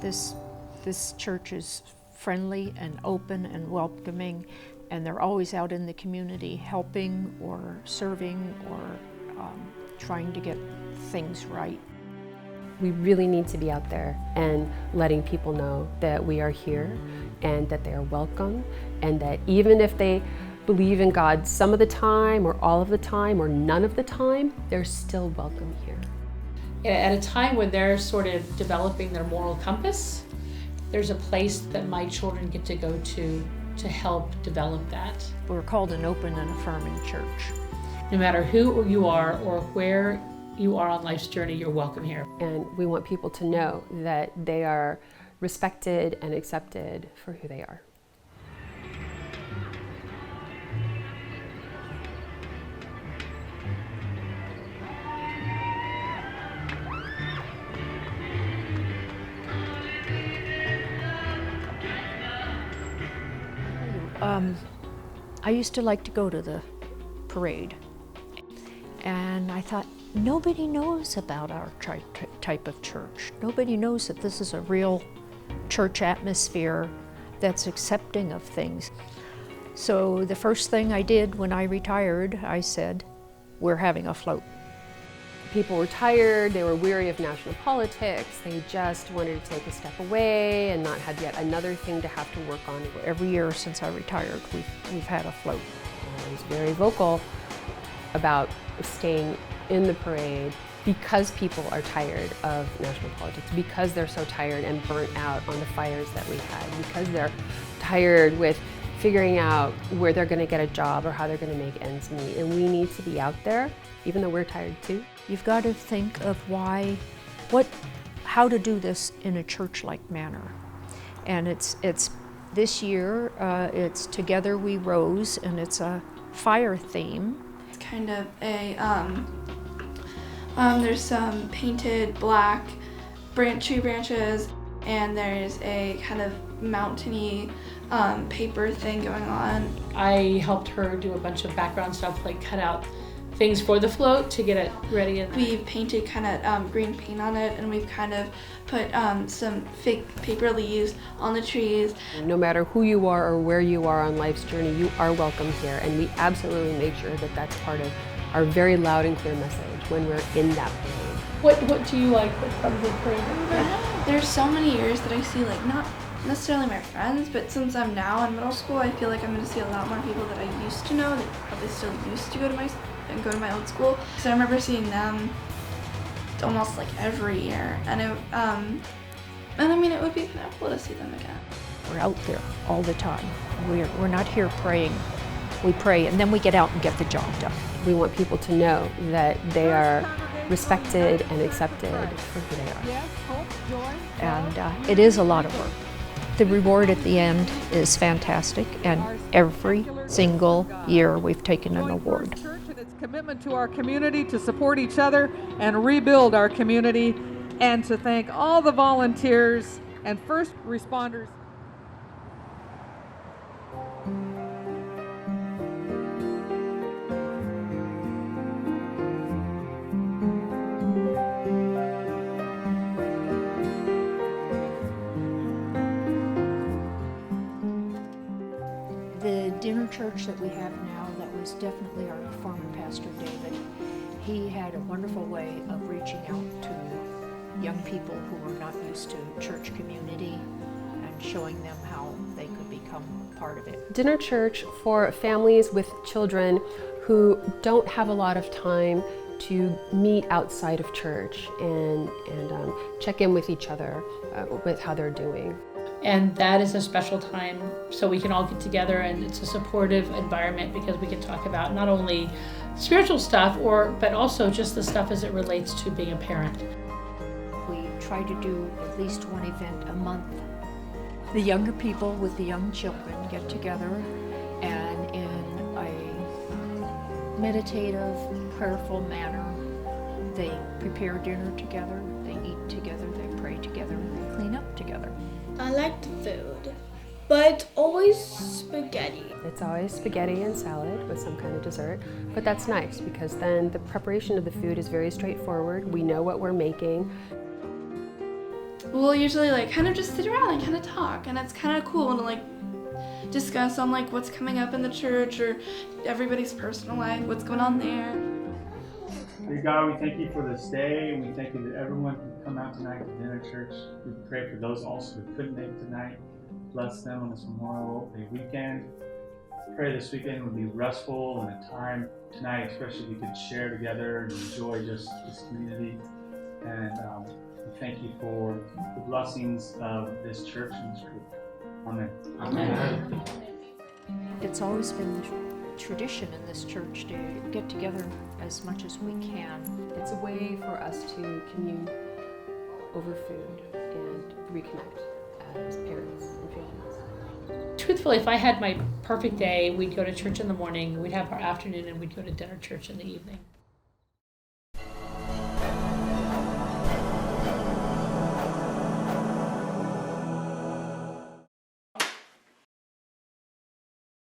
This church is friendly and open and welcoming, and they're always out in the community helping or serving or trying to get things right. We really need to be out there and letting people know that we are here and that they are welcome, and that even if they believe in God some of the time or all of the time or none of the time, they're still welcome here. At a time when they're sort of developing their moral compass, there's a place that my children get to go to help develop that. We're called an open and affirming church. No matter who you are or where you are on life's journey, you're welcome here. And we want people to know that they are respected and accepted for who they are. I used to like to go to the parade, and I thought, nobody knows about our type of church. Nobody knows that this is a real church atmosphere that's accepting of things. So the first thing I did when I retired, I said, we're having a float. People were tired, they were weary of national politics, they just wanted to take a step away and not have yet another thing to have to work on. Every year since I retired, we've had a float. I was very vocal about staying in the parade because people are tired of national politics, because they're so tired and burnt out on the fires that we had, because they're tired with figuring out where they're going to get a job or how they're going to make ends meet. And we need to be out there, even though we're tired too. You've got to think of how to do this in a church-like manner. And it's this year, it's Together We Rose, and it's a fire theme. It's kind of a, there's some painted black tree branches, and there's a kind of mountainy paper thing going on. I helped her do a bunch of background stuff, like cut out things for the float to get it ready. We painted kind of green paint on it, and we've kind of put some fake paper leaves on the trees. No matter who you are or where you are on life's journey, you are welcome here, and we absolutely make sure that that's part of our very loud and clear message when we're in that parade. What do you like from the parade? There's so many years that I see, like, not necessarily my friends, but since I'm now in middle school, I feel like I'm going to see a lot more people that I used to know that probably still used to go to my old school. So I remember seeing them almost like every year, and I mean, it would be kind of cool to see them again. We're out there all the time. We're not here praying. We pray and then we get out and get the job done. We want people to know that they are respected and accepted for who they are. And it is a lot of work. The reward at the end is fantastic, and every single year we've taken an award. Its commitment to our community, to support each other and rebuild our community, and to thank all the volunteers and first responders. The dinner church that we have now, that was definitely our former pastor, David. He had a wonderful way of reaching out to young people who were not used to church community and showing them how they could become part of it. Dinner church for families with children who don't have a lot of time to meet outside of church and check in with each other with how they're doing. And that is a special time, so we can all get together, and it's a supportive environment because we can talk about not only spiritual stuff, but also just the stuff as it relates to being a parent. We try to do at least one event a month. The younger people with the young children get together, and in a meditative, prayerful manner, they prepare dinner together, they eat together, they pray together, and they clean up together. I like the food, but it's always spaghetti. It's always spaghetti and salad with some kind of dessert, but that's nice because then the preparation of the food is very straightforward. We know what we're making. we'll usually like kind of just sit around and kind of talk, and it's kind of cool to like discuss on like what's coming up in the church or everybody's personal life, what's going on there. Dear God, we thank you for this day, and we thank you that everyone can come out tonight to dinner church. We pray for those also who couldn't make tonight. Bless them on this Memorial Day weekend. Pray this weekend would be restful and a time tonight, especially we could share together and enjoy just this community. And we thank you for the blessings of this church and this group. Amen. Amen. It's always been the tradition in this church to get together as much as we can. It's a way for us to commune over food and reconnect as parents and families. Truthfully, if I had my perfect day, we'd go to church in the morning, we'd have our afternoon, and we'd go to dinner church in the evening.